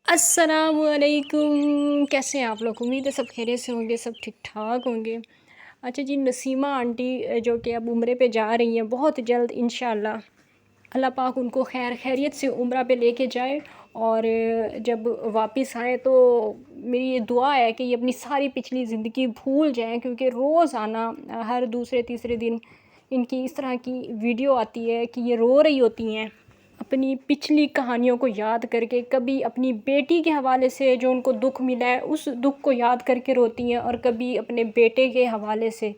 अस्सलाम वालेकुम। कैसे हैं आप लोग? उम्मीद है सब खैरियत से होंगे, सब ठीक ठाक होंगे। अच्छा जी, नसीमा आंटी जो कि अब उम्रे पे जा रही हैं, बहुत जल्द इंशाअल्लाह अल्लाह पाक उनको खैर खैरियत से उम्रा पे लेके जाए। और जब वापस आए तो मेरी ये दुआ है कि ये अपनी सारी पिछली ज़िंदगी भूल जाएं, क्योंकि रोज़ आना हर दूसरे तीसरे दिन इनकी इस तरह की वीडियो आती है कि ये रो रही होती हैं अपनी पिछली कहानियों को याद करके। कभी अपनी बेटी के हवाले से जो उनको दुख मिला है उस दुख को याद करके रोती हैं, और कभी अपने बेटे के हवाले से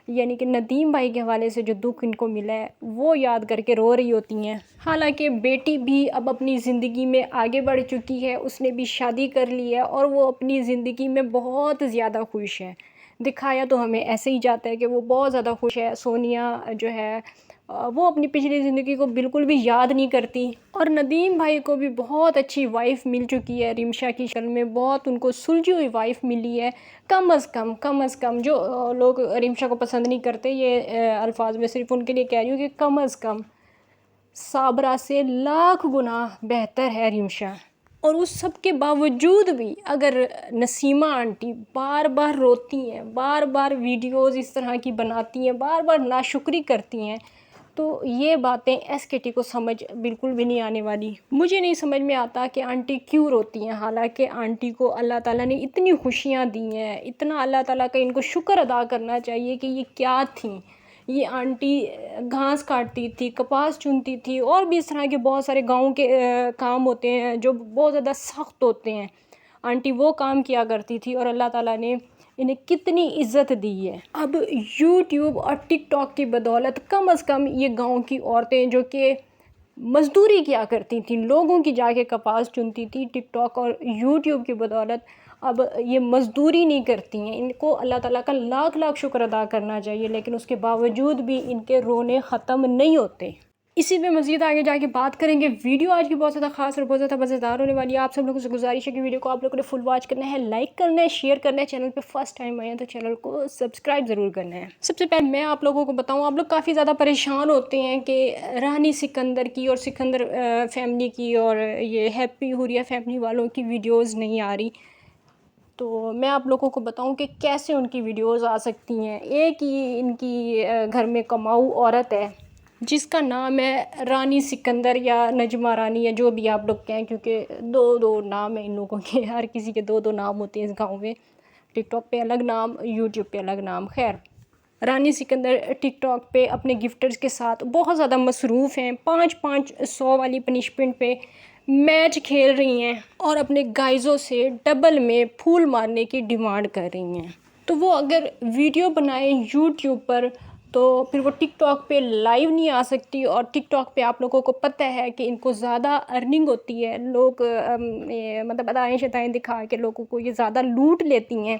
यानी कि नदीम भाई के हवाले से जो दुख इनको मिला है वो याद करके रो रही होती हैं। हालांकि बेटी भी अब अपनी ज़िंदगी में आगे बढ़ चुकी है, उसने भी शादी कर ली है और वो अपनी ज़िंदगी में बहुत ज़्यादा खुश है। दिखाया तो हमें ऐसे ही जाता है कि वो बहुत ज़्यादा खुश है। सोनिया जो है वो अपनी पिछली ज़िंदगी को बिल्कुल भी याद नहीं करती। और नदीम भाई को भी बहुत अच्छी वाइफ़ मिल चुकी है रिमशा की शक्ल में, बहुत उनको सुलझी हुई वाइफ़ मिली है। कम अज़ कम जो लोग रिमशा को पसंद नहीं करते, ये अल्फाज में सिर्फ उनके लिए कह रही हूँ कि कम अज़ कम साबरा से लाख गुना बेहतर है रिमशा। और उस सब के बावजूद भी अगर नसीमा आंटी बार बार रोती हैं, बार बार वीडियोज़ इस तरह की बनाती हैं, बार बार नाशुक्री करती हैं, तो ये बातें एसकेटी को समझ बिल्कुल भी नहीं आने वाली। मुझे नहीं समझ में आता कि आंटी क्यों रोती हैं, हालांकि आंटी को अल्लाह ताला ने इतनी खुशियाँ दी हैं, इतना अल्लाह ताला का इनको शुक्र अदा करना चाहिए कि ये क्या थी। ये आंटी घास काटती थी, कपास चुनती थी, और भी इस तरह के बहुत सारे गाँव के काम होते हैं जो बहुत ज़्यादा सख्त होते हैं। आंटी वो काम किया करती थी और अल्लाह ताला ने इन्हें कितनी इज़्ज़त दी है। अब यूट्यूब और टिकटॉक की बदौलत कम अज़ कम ये गांव की औरतें जो कि मज़दूरी किया करती थी, लोगों की जाके कपास चुनती थी, टिकटॉक और यूट्यूब की बदौलत अब ये मज़दूरी नहीं करती हैं। इनको अल्लाह ताला का लाख लाख शुक्र अदा करना चाहिए, लेकिन उसके बावजूद भी इनके रोने ख़त्म नहीं होते। इसी पे मज़ीद आगे जाके बात करेंगे। वीडियो आज की बहुत ज़्यादा खास और बहुत ज़्यादा मज़ेदार होने वाली है। आप सब लोगों से गुजारिश है कि वीडियो को आप लोगों ने फुल वॉच करना है, लाइक करना है, शेयर करना है। चैनल पे फर्स्ट टाइम आए हैं तो चैनल को सब्सक्राइब ज़रूर करना है। सबसे पहले मैं आप लोगों को बताऊँ, आप लोग काफ़ी ज़्यादा परेशान होते हैं कि रानी सिकंदर की और सिकंदर फैमिली की और ये हैप्पी हुरिया फैमिली वालों की वीडियोज़ नहीं आ रही। तो मैं आप लोगों को बताऊं कि कैसे उनकी वीडियोस आ सकती हैं। एक ही इनकी घर में कमाऊ औरत है जिसका नाम है रानी सिकंदर या नजमा रानी या जो भी आप लोग कहें, क्योंकि दो दो नाम है इन लोगों के, हर किसी के दो दो नाम होते हैं इस गांव में। टिकटॉक पे अलग नाम, यूट्यूब पे अलग नाम। खैर, रानी सिकंदर टिकटॉक पे अपने गिफ्टर्स के साथ बहुत ज़्यादा मसरूफ़ हैं। 500 वाली पनिशमेंट पे मैच खेल रही हैं और अपने गाइज़ों से डबल में फूल मारने की डिमांड कर रही हैं। तो वो अगर वीडियो बनाए यूट्यूब पर तो फिर वो टिकटॉक पे लाइव नहीं आ सकती। और टिकटॉक पे आप लोगों को पता है कि इनको ज़्यादा अर्निंग होती है। लोग मतलब अदाएँ शदाएँ दिखा के लोगों को ये ज़्यादा लूट लेती हैं।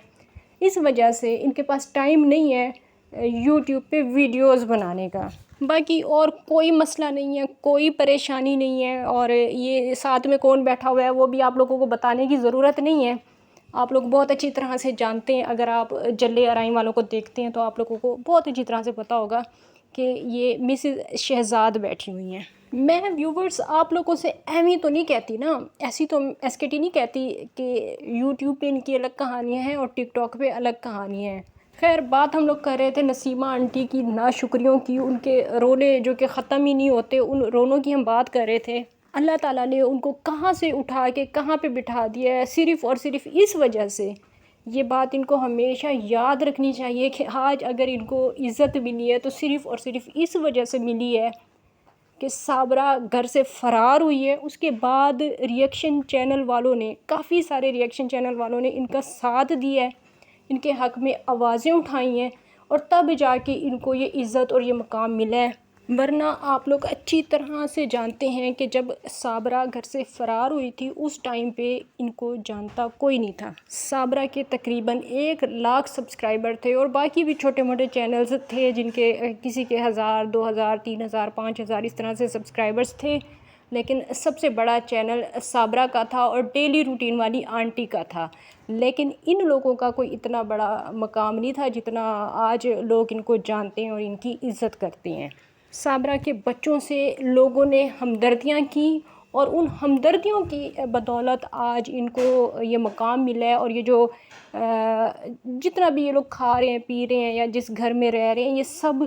इस वजह से इनके पास टाइम नहीं है यूट्यूब पे वीडियोस बनाने का। बाकी और कोई मसला नहीं है, कोई परेशानी नहीं है। और ये साथ में कौन बैठा हुआ है वो भी आप लोगों को बताने की ज़रूरत नहीं है, आप लोग बहुत अच्छी तरह से जानते हैं। अगर आप जल्ले अराई वालों को देखते हैं तो आप लोगों को बहुत अच्छी तरह से पता होगा कि ये मिसेस शहजाद बैठी हुई हैं। मैं व्यूवर्स आप लोगों से एमी तो नहीं कहती ना, ऐसी तो एसकेटी नहीं कहती कि यूट्यूब पे इनकी अलग कहानियाँ हैं और टिकटॉक पे अलग कहानियाँ हैं। खैर, बात हम लोग कर रहे थे नसीमा आंटी की नाशुक्रियों की, उनके रोने जो कि ख़त्म ही नहीं होते, उन रोनों की हम बात कर रहे थे। अल्लाह ताला ने उनको कहाँ से उठा के कहाँ पे बिठा दिया है, सिर्फ़ और सिर्फ इस वजह से। ये बात इनको हमेशा याद रखनी चाहिए कि आज अगर इनको इज़्ज़त मिली है तो सिर्फ़ और सिर्फ इस वजह से मिली है कि साबरा घर से फ़रार हुई है। उसके बाद रिएक्शन चैनल वालों ने, काफ़ी सारे रिएक्शन चैनल वालों ने इनका साथ दिया है, इनके हक़ में आवाज़ें उठाई हैं, और तब जाके इनको ये इज़्ज़त और ये मकाम मिला है। वरना आप लोग अच्छी तरह से जानते हैं कि जब साबरा घर से फ़रार हुई थी उस टाइम पे इनको जानता कोई नहीं था। साबरा के तकरीबन 1 लाख सब्सक्राइबर थे और बाकी भी छोटे मोटे चैनल्स थे जिनके किसी के 1000, 2000, 3000, 5000 इस तरह से सब्सक्राइबर्स थे। लेकिन सबसे बड़ा चैनल साबरा का था और डेली रूटीन वाली आंटी का था। लेकिन इन लोगों का कोई इतना बड़ा मकाम नहीं था जितना आज लोग इनको जानते हैं और इनकी इज़्ज़त करते हैं। साबरा के बच्चों से लोगों ने हमदर्दियाँ की اور ان ہمدردیوں کی بدولت آج ان کو یہ مقام ملا ہے، اور یہ جو جتنا بھی یہ لوگ کھا رہے ہیں پی رہے ہیں یا جس گھر میں رہ رہے ہیں، یہ سب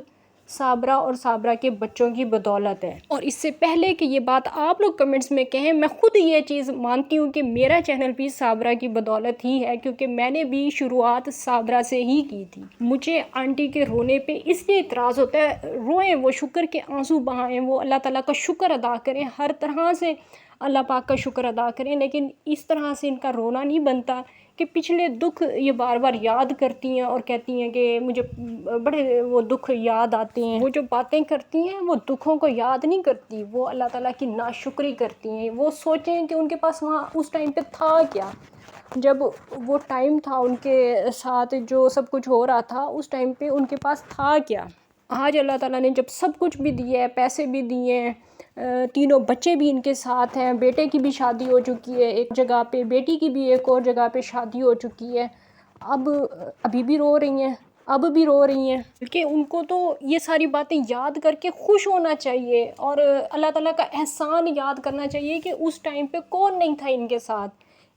صابرہ اور صابرہ کے بچوں کی بدولت ہے۔ اور اس سے پہلے کہ یہ بات آپ لوگ کمنٹس میں کہیں، میں خود یہ چیز مانتی ہوں کہ میرا چینل بھی صابرہ کی بدولت ہی ہے، کیونکہ میں نے بھی شروعات صابرہ سے ہی کی تھی۔ مجھے آنٹی کے رونے پہ اس لیے اعتراض ہوتا ہے، روئیں، وہ شکر کے آنسو بہائیں، وہ اللہ تعالیٰ کا شکر ادا کریں، ہر طرح سے اللہ پاک کا شکر ادا کریں، لیکن اس طرح سے ان کا رونا نہیں بنتا کہ پچھلے دکھ یہ بار بار یاد کرتی ہیں اور کہتی ہیں کہ مجھے بڑے وہ دکھ یاد آتے ہیں۔ وہ جو باتیں کرتی ہیں وہ دکھوں کو یاد نہیں کرتی، وہ اللہ تعالیٰ کی ناشکری کرتی ہیں۔ وہ سوچیں کہ ان کے پاس وہاں اس ٹائم پہ تھا کیا، جب وہ ٹائم تھا ان کے ساتھ جو سب کچھ ہو رہا تھا، اس ٹائم پہ ان کے پاس تھا کیا۔ آج اللہ تعالیٰ نے جب سب کچھ بھی دیا ہے، پیسے بھی دیے ہیں، تینوں بچے بھی ان کے ساتھ ہیں، بیٹے کی بھی شادی ہو چکی ہے ایک جگہ پہ، بیٹی کی بھی ایک اور جگہ پہ شادی ہو چکی ہے، ابھی بھی رو رہی ہیں، اب بھی رو رہی ہیں، بلکہ ان کو تو یہ ساری باتیں یاد کر کے خوش ہونا چاہیے اور اللہ تعالیٰ کا احسان یاد کرنا چاہیے کہ اس ٹائم پہ کون نہیں تھا ان کے ساتھ۔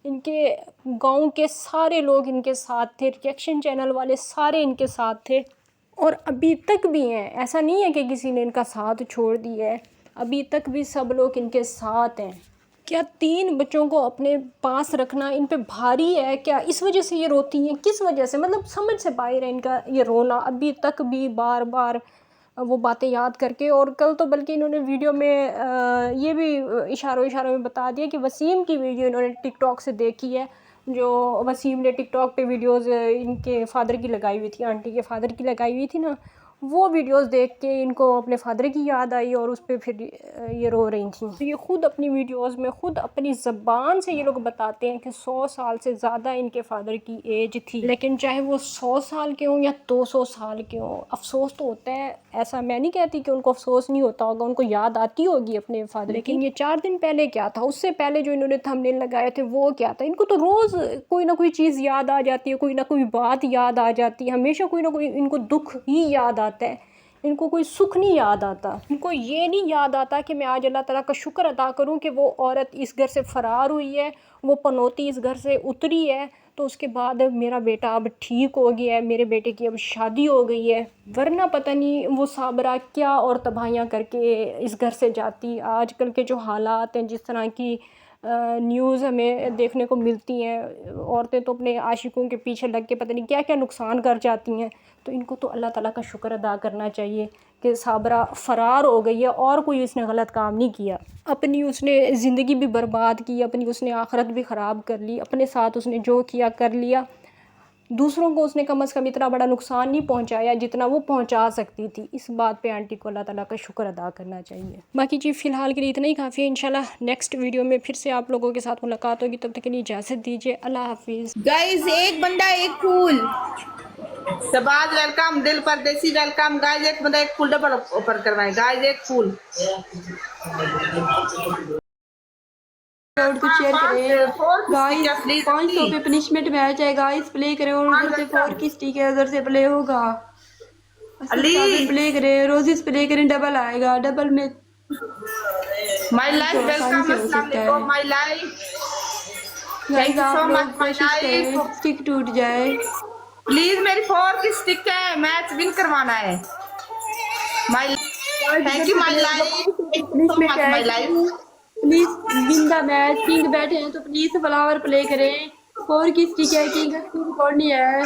ان کے گاؤں کے سارے لوگ ان کے ساتھ تھے، ریئیکشن چینل والے سارے ان کے ساتھ تھے، اور ابھی تک بھی ہیں۔ ایسا نہیں ہے کہ کسی نے ان کا ساتھ چھوڑ دیا ہے، ابھی تک بھی سب لوگ ان کے ساتھ ہیں۔ کیا 3 بچوں کو اپنے پاس رکھنا ان پہ بھاری ہے؟ کیا اس وجہ سے یہ روتی ہیں؟ کس وجہ سے؟ مطلب سمجھ سے باہر ہے ان کا یہ رونا، ابھی تک بھی بار بار وہ باتیں یاد کر کے۔ اور کل تو بلکہ انہوں نے ویڈیو میں یہ بھی اشاروں میں بتا دیا کہ وسیم کی ویڈیو انہوں نے ٹک ٹاک سے دیکھی ہے، جو وسیم نے ٹک ٹاک پہ ویڈیوز ان کے فادر کی لگائی ہوئی تھی، آنٹی کے فادر کی لگائی ہوئی تھی نا، وہ ویڈیوز دیکھ کے ان کو اپنے فادر کی یاد آئی اور اس پہ پھر یہ رو رہی تھیں۔ یہ خود اپنی ویڈیوز میں خود اپنی زبان سے یہ لوگ بتاتے ہیں کہ 100 سال سے زیادہ ان کے فادر کی ایج تھی، لیکن چاہے وہ 100 سال کے ہوں یا 200 سال کے ہوں، افسوس تو ہوتا ہے۔ ایسا میں نہیں کہتی کہ ان کو افسوس نہیں ہوتا ہوگا، ان کو یاد آتی ہوگی اپنے فادر، لیکن یہ 4 دن پہلے کیا تھا، اس سے پہلے جو انہوں نے تھمبنیل لگائے تھے وہ کیا تھا؟ ان کو تو روز کوئی نہ کوئی چیز یاد آ جاتی ہے، کوئی نہ کوئی بات یاد آ جاتی ہے، ہمیشہ کوئی نہ کوئی ان کو دکھ ہی یاد آتا ہے، ان کو کوئی سکھ نہیں یاد آتا۔ ان کو یہ نہیں یاد آتا کہ میں آج اللہ تعالیٰ کا شکر ادا کروں کہ وہ عورت اس گھر سے فرار ہوئی ہے، وہ پنوتی اس گھر سے اتری ہے، تو اس کے بعد میرا بیٹا اب ٹھیک ہو گیا ہے، میرے بیٹے کی اب شادی ہو گئی ہے، ورنہ پتہ نہیں وہ صابرہ کیا اور تباہیاں کر کے اس گھر سے جاتی۔ آج کل کے جو حالات ہیں، جس طرح کی نیوز ہمیں دیکھنے کو ملتی ہیں، عورتیں تو اپنے عاشقوں کے پیچھے لگ کے پتہ نہیں کیا کیا نقصان کر جاتی ہیں، تو ان کو تو اللہ تعالیٰ کا شکر ادا کرنا چاہیے کہ صابرہ فرار ہو گئی ہے اور کوئی اس نے غلط کام نہیں کیا۔ اپنی اس نے زندگی بھی برباد کی، اپنی اس نے آخرت بھی خراب کر لی، اپنے ساتھ اس نے جو کیا کر لیا، دوسروں کو اس نے کم از کم اتنا بڑا نقصان نہیں پہنچایا جتنا وہ پہنچا سکتی تھی۔ اس بات پہ آنٹی کو اللہ تعالیٰ کا شکر ادا کرنا چاہیے۔ باقی جی فی الحال کے لیے اتنا ہی کافی ہے، انشاءاللہ نیکسٹ ویڈیو میں پھر سے آپ لوگوں کے ساتھ ملاقات ہوگی، تب تک کے لیے اجازت دیجیے، اللہ حافظ۔ گائز ایک بندہ ایک پھول، شباز ویلکم، دل پردیسی ویلکم۔ گائز ایک بندہ ایک پھول ڈبل اوپر کروائے، گائز ایک پھول کو شیئر کریں گائز۔ 500 پہ پنشمنٹ میچ ہے گائز، پلے کریں، اور ادھر سے 4 کی سٹیک ہے، ادھر سے پلے ہوگا، پلے کریں، روزز پلے کریں، ڈبل آئے گا، ڈبل میں مائی لائف آسانی ویلکم، سے ہو السلام سکتا ہے علیکم my life, guys. Thank you آپ سو لوگ مچ مائی کوشش کریں لائف۔ سٹک ٹوٹ جائے، پلیز میری 4 کی سٹک ہے، میچ ون کروانا ہے my life, thank you my life, thank you so punishment much ہے، my life. Please win the match. King بیٹھے ہیں تو پلیز فلاور پلے کریں، 4 کی سٹیک ہے، کنگ ریکارڈ نہیں ہے۔